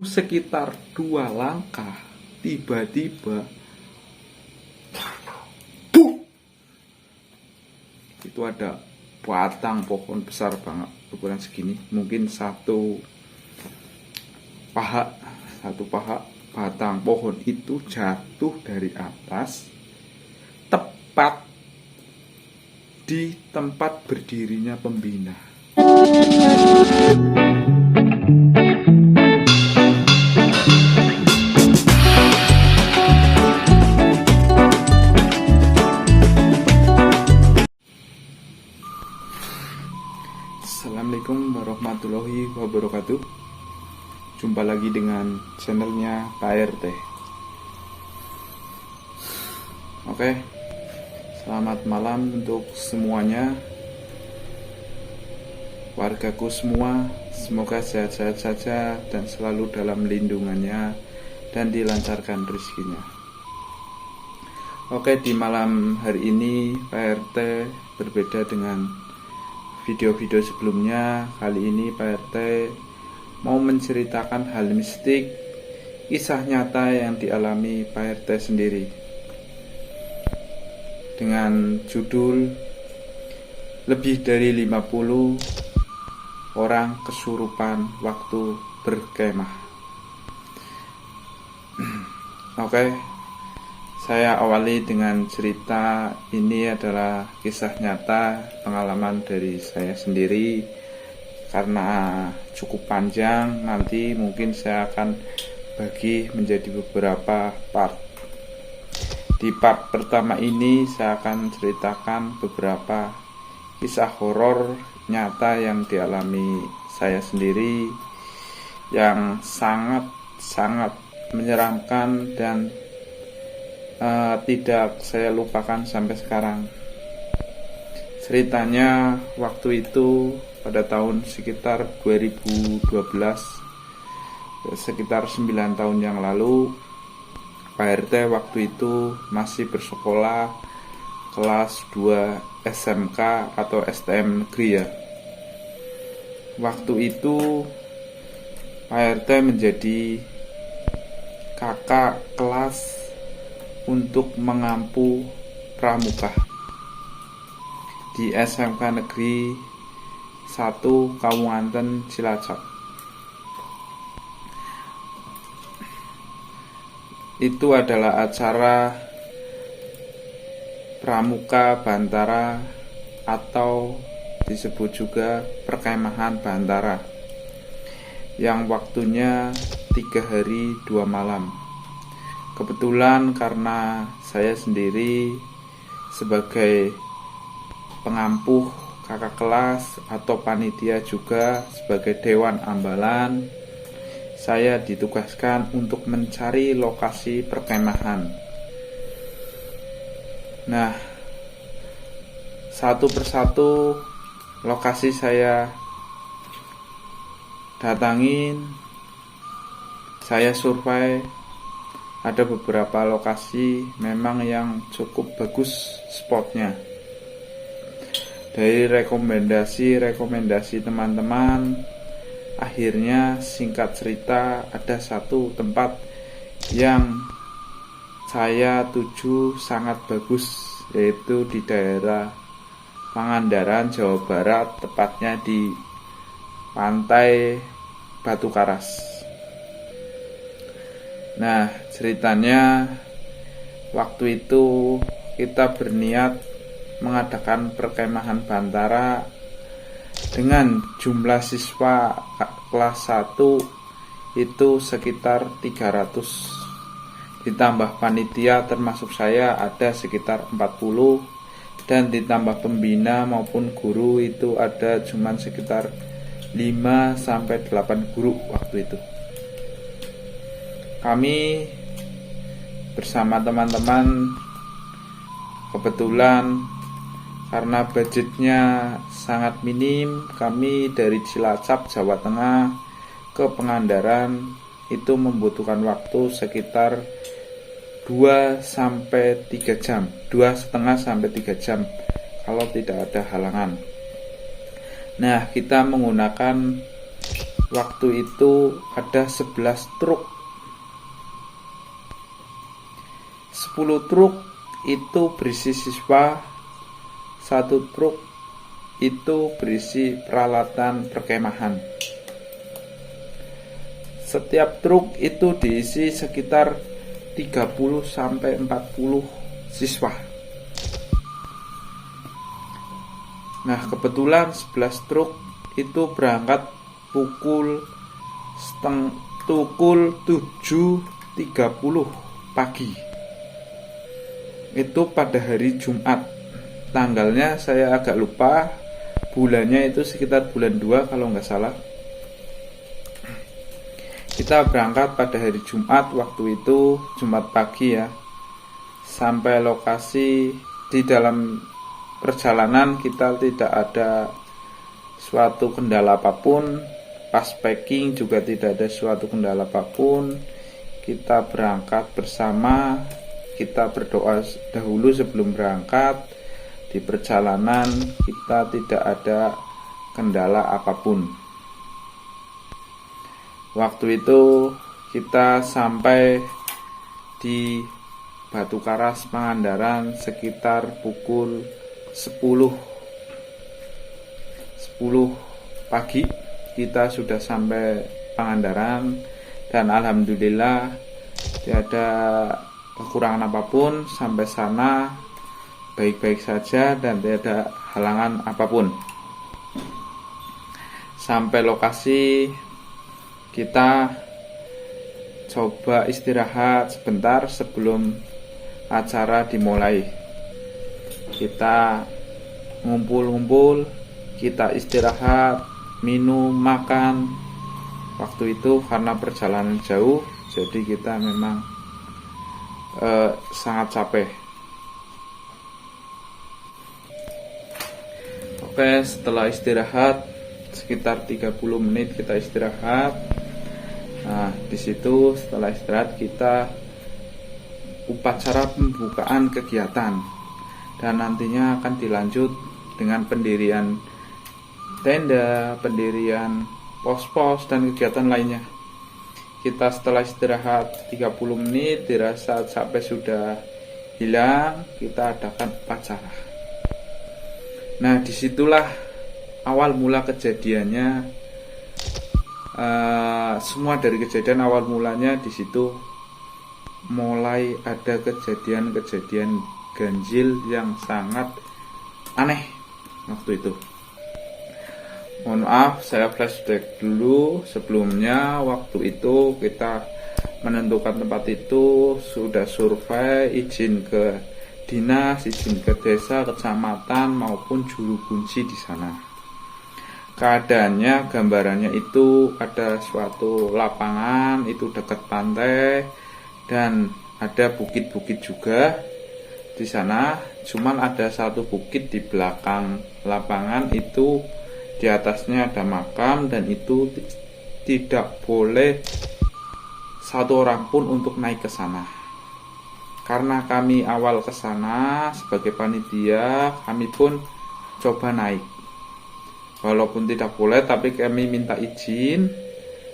Sekitar 2 langkah, tiba-tiba itu ada batang pohon besar banget, ukuran segini, mungkin satu paha batang pohon itu jatuh dari atas tepat di tempat berdirinya pembina. Assalamualaikum warahmatullahi wabarakatuh. Jumpa lagi dengan channelnya Pak RT. Oke, selamat malam untuk semuanya, wargaku semua. Semoga sehat-sehat saja dan selalu dalam lindungannya dan dilancarkan rezekinya. Oke, di malam hari ini Pak RT berbeda dengan video-video sebelumnya. Kali ini Pak RT mau menceritakan hal mistik, kisah nyata yang dialami Pak RT sendiri, dengan judul lebih dari 50 orang kesurupan waktu berkemah. Oke, saya awali dengan cerita. Ini adalah kisah nyata, pengalaman dari saya sendiri. Karena cukup panjang, nanti mungkin saya akan bagi menjadi beberapa part. Di part pertama ini saya akan ceritakan beberapa kisah horor nyata yang dialami saya sendiri, yang sangat menyeramkan dan tidak saya lupakan sampai sekarang. Ceritanya waktu itu pada tahun sekitar 2012, sekitar 9 tahun yang lalu. Pak RT waktu itu masih bersekolah kelas 2 SMK atau STM negeri ya. Waktu itu Pak RT menjadi kakak kelas untuk mengampu pramuka di SMK Negeri 1 Kabupaten Cilacap. Itu adalah acara pramuka Bantara atau disebut juga perkemahan Bantara, yang waktunya 3 hari 2 malam. Kebetulan karena saya sendiri sebagai pengampuh kakak kelas atau panitia juga sebagai dewan ambalan, saya ditugaskan untuk mencari lokasi perkemahan. Nah, satu persatu lokasi saya datangin, saya survei. Ada beberapa lokasi memang yang cukup bagus spotnya. Dari rekomendasi teman-teman, akhirnya singkat cerita ada satu tempat yang saya tuju sangat bagus, yaitu di daerah Pangandaran, Jawa Barat, tepatnya di Pantai Batu Karas. Nah, ceritanya waktu itu kita berniat mengadakan perkemahan Bantara dengan jumlah siswa kelas 1 itu sekitar 300, ditambah panitia termasuk saya ada sekitar 40, dan ditambah pembina maupun guru itu ada cuman sekitar 5-8 guru waktu itu. Kami bersama teman-teman, kebetulan karena budgetnya sangat minim, kami dari Cilacap, Jawa Tengah ke Pangandaran itu membutuhkan waktu sekitar 2-3 jam, 2,5-3 jam kalau tidak ada halangan. Nah, kita menggunakan waktu itu ada 11 truk. 10 truk itu berisi siswa, 1 truk itu berisi peralatan perkemahan. Setiap truk itu diisi sekitar 30-40 siswa. Nah, kebetulan 11 truk itu berangkat pukul 7.30 pagi. Itu pada hari Jumat. Tanggalnya saya agak lupa, bulannya itu sekitar bulan 2 kalau nggak salah. Kita berangkat pada hari Jumat, waktu itu Jumat pagi ya. Sampai lokasi, di dalam perjalanan kita tidak ada suatu kendala apapun. Pas packing juga tidak ada suatu kendala apapun. Kita berangkat bersama, kita berdoa dahulu sebelum berangkat. Di perjalanan kita tidak ada kendala apapun. Waktu itu kita sampai di Batu Karas Pangandaran sekitar pukul 10 pagi. Kita sudah sampai Pangandaran dan alhamdulillah tidak ada kekurangan apapun. Sampai sana baik-baik saja dan tidak ada halangan apapun. Sampai lokasi kita coba istirahat sebentar sebelum acara dimulai. Kita ngumpul-ngumpul, kita istirahat, minum, makan. Waktu itu karena perjalanan jauh, jadi kita memang sangat capek. Oke, setelah istirahat sekitar 30 menit kita istirahat. Nah, di situ setelah istirahat kita upacara pembukaan kegiatan dan nantinya akan dilanjut dengan pendirian tenda, pendirian pos-pos dan kegiatan lainnya. Kita setelah istirahat 30 menit dirasa capek sudah hilang, kita adakan upacara. Nah, disitulah awal mula kejadiannya. Semua dari kejadian awal mulanya di situ mulai ada kejadian-kejadian ganjil yang sangat aneh waktu itu. Mohon maaf, saya flashback dulu. Sebelumnya waktu itu kita menentukan tempat itu sudah survei, izin ke dinas, izin ke desa, kecamatan maupun juru kunci di sana. Keadaannya, gambarannya itu ada suatu lapangan itu dekat pantai dan ada bukit-bukit juga di sana. Cuman ada satu bukit di belakang lapangan itu, di atasnya ada makam dan itu tidak boleh satu orang pun untuk naik ke sana. Karena kami awal ke sana sebagai panitia, kami pun coba naik. Walaupun tidak boleh, tapi kami minta izin,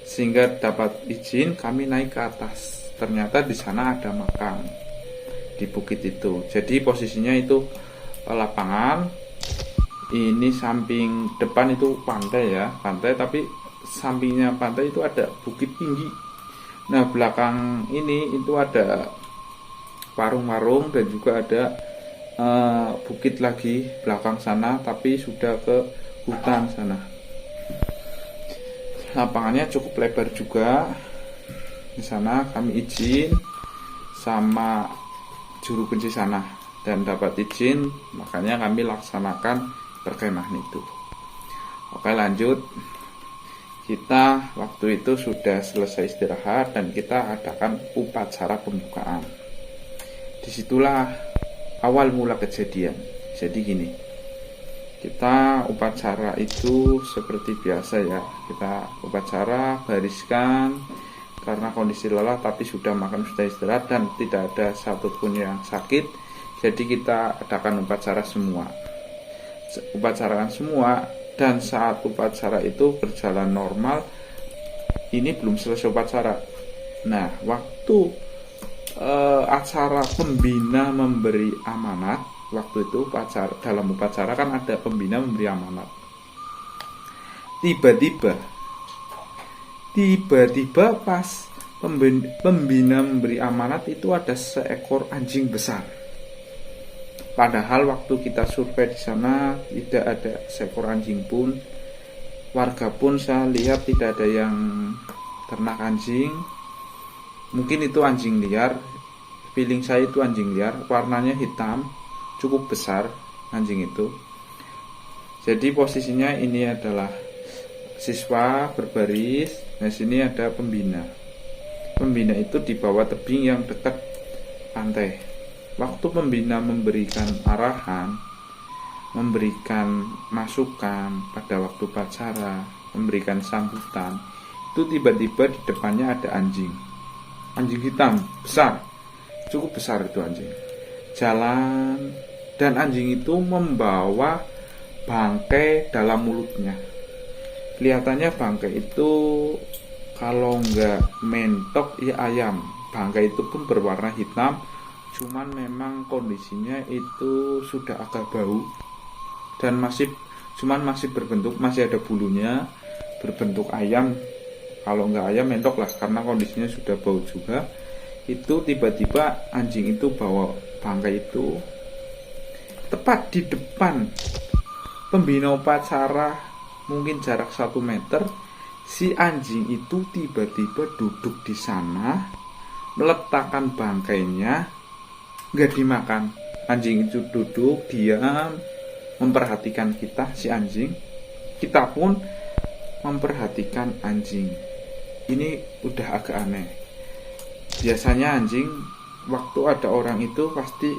sehingga dapat izin kami naik ke atas. Ternyata di sana ada makam di bukit itu. Jadi posisinya itu lapangan. Ini samping depan itu pantai ya, pantai, tapi sampingnya pantai itu ada bukit tinggi. Nah, belakang ini itu ada warung-warung dan juga ada bukit lagi belakang sana, tapi sudah ke hutan sana. Lapangannya cukup lebar juga. Di sana kami izin sama juru kunci sana dan dapat izin, makanya kami laksanakan perkemahan itu. Oke, lanjut. Kita waktu itu sudah selesai istirahat dan kita adakan upacara pembukaan. Disitulah awal mula kejadian. Jadi gini, kita upacara itu seperti biasa ya. Kita upacara, bariskan karena kondisi lelah, tapi sudah makan, sudah istirahat dan tidak ada satupun yang sakit. Jadi kita adakan upacara semua. Upacarakan semua, dan saat upacara itu berjalan normal, ini belum selesai upacara. Nah, waktu acara pembina memberi amanat, waktu itu dalam upacara kan ada pembina memberi amanat. Tiba-tiba pas pembina memberi amanat itu ada seekor anjing besar. Padahal waktu kita survei di sana tidak ada seekor anjing pun. Warga pun saya lihat tidak ada yang ternak anjing. Mungkin itu anjing liar. Feeling saya itu anjing liar. Warnanya hitam, cukup besar anjing itu. Jadi posisinya ini adalah siswa berbaris. Nah, sini ada pembina. Pembina itu di bawah tebing yang dekat pantai. Waktu pembina memberikan arahan, memberikan masukan pada waktu upacara, memberikan sambutan, itu tiba-tiba di depannya ada anjing. Anjing hitam, besar, cukup besar itu anjing. Jalan, dan anjing itu membawa bangkai dalam mulutnya. Kelihatannya bangkai itu kalau nggak mentok ya ayam. Bangkai itu pun berwarna hitam, cuman memang kondisinya itu sudah agak bau dan masih berbentuk, masih ada bulunya, berbentuk ayam. Kalau nggak ayam mentok lah, karena kondisinya sudah bau juga. Itu tiba-tiba anjing itu bawa bangkai itu tepat di depan pembina upacara, mungkin jarak 1 meter. Si anjing itu tiba-tiba duduk di sana, meletakkan bangkainya, nggak dimakan. Anjing itu duduk diam, memperhatikan kita, si anjing. Kita pun memperhatikan anjing. Ini udah agak aneh. Biasanya anjing waktu ada orang itu pasti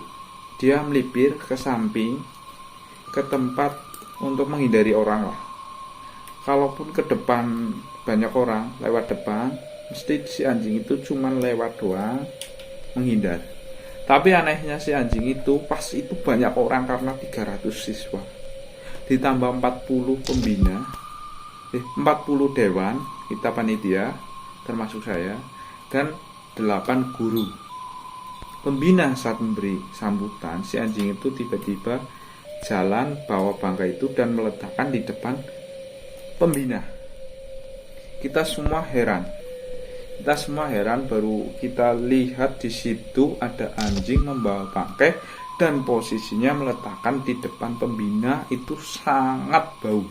dia melipir ke samping, ke tempat untuk menghindari orang lah. Kalaupun ke depan banyak orang, lewat depan, mesti si anjing itu cuman lewat doang, menghindar. Tapi anehnya si anjing itu pas itu banyak orang, karena 300 siswa ditambah 40 pembina, 40 dewan, kita panitia termasuk saya, dan 8 guru. Pembina saat memberi sambutan, si anjing itu tiba-tiba jalan bawa bangkai itu dan meletakkan di depan pembina. Kita semua heran. Baru kita lihat di situ ada anjing membawa bangkai dan posisinya meletakkan di depan pembina. Itu sangat bau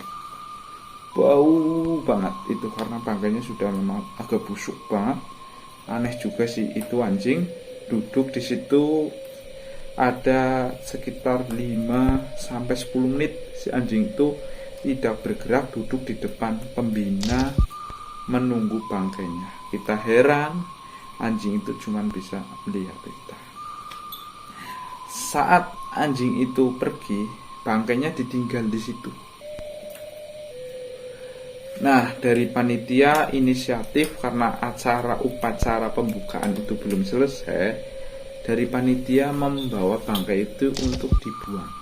banget itu, karena bangkainya sudah memang agak busuk banget. Aneh juga sih itu anjing duduk di situ ada sekitar 5-10 menit. Si anjing itu tidak bergerak, duduk di depan pembina menunggu bangkainya. Kita heran, anjing itu cuma bisa melihat kita. Saat anjing itu pergi, bangkainya ditinggal di situ. Nah, dari panitia inisiatif, karena upacara pembukaan itu belum selesai, dari panitia membawa bangkai itu untuk dibuang.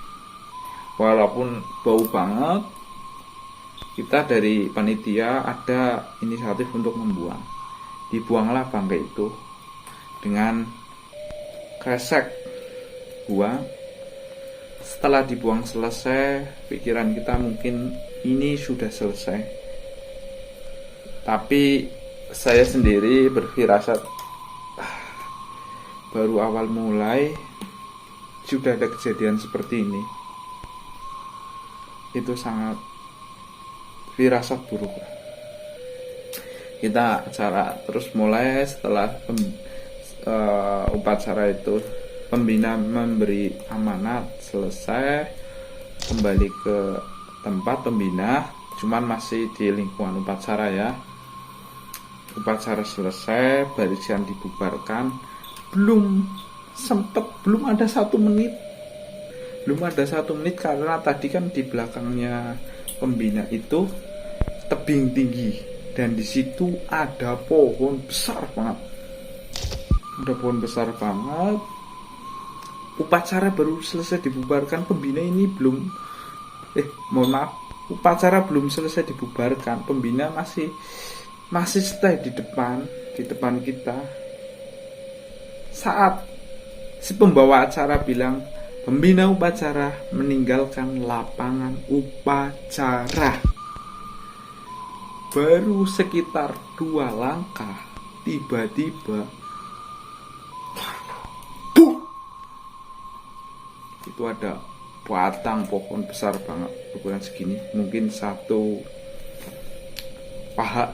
Walaupun bau banget, kita dari panitia ada inisiatif untuk membuang. Dibuanglah bangkai itu dengan kresek, buang. Setelah dibuang selesai, pikiran kita mungkin ini sudah selesai. Tapi saya sendiri berfirasat, baru awal mulai sudah ada kejadian seperti ini. Itu sangat firasat buruk. Kita acara terus mulai. Setelah upacara itu pembina memberi amanat selesai, kembali ke tempat pembina, cuman masih di lingkungan upacara ya. Upacara selesai, barisan dibubarkan. Belum ada 1 menit. Karena tadi kan di belakangnya pembina itu tebing tinggi, dan di situ ada pohon besar banget. Upacara baru selesai dibubarkan, pembina ini upacara belum selesai dibubarkan, pembina masih masih stay di depan kita, saat si pembawa acara bilang pembina upacara meninggalkan lapangan upacara. Baru sekitar 2 langkah, tiba-tiba itu ada batang pohon besar banget, ukuran segini, mungkin satu paha,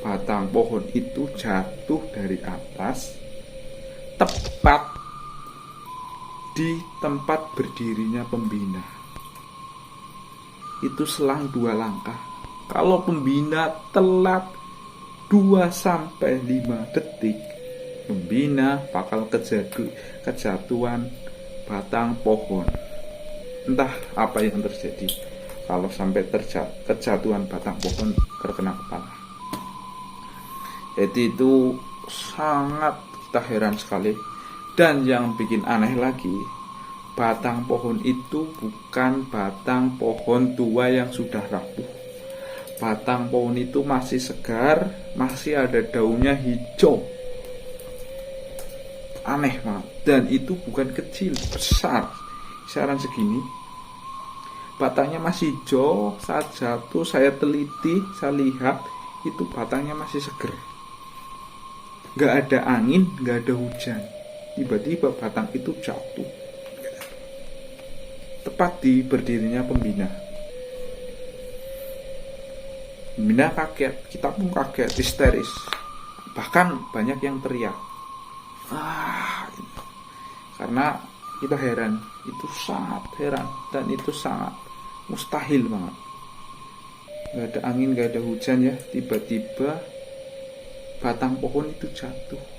batang pohon itu jatuh dari atas tepat di tempat berdirinya pembina. Itu selang 2 langkah. Kalau pembina telat 2-5 detik, pembina bakal kejatuhan batang pohon. Entah apa yang terjadi kalau sampai kejatuhan batang pohon terkena kepala. Jadi itu sangat kita heran sekali. Dan yang bikin aneh lagi, batang pohon itu bukan batang pohon tua yang sudah rapuh. Batang pohon itu masih segar, masih ada daunnya hijau. Aneh banget. Dan itu bukan kecil, besar, kisaran segini. Batangnya masih hijau. Saat jatuh saya teliti, saya lihat itu batangnya masih segar. Gak ada angin, gak ada hujan. Tiba-tiba batang itu jatuh tepat di berdirinya pembina. Pembina kaget, kita pun kaget, histeris. Bahkan banyak yang teriak. Karena kita heran, itu sangat heran, dan itu sangat mustahil banget. Gak ada angin, gak ada hujan ya, tiba-tiba batang pohon itu jatuh.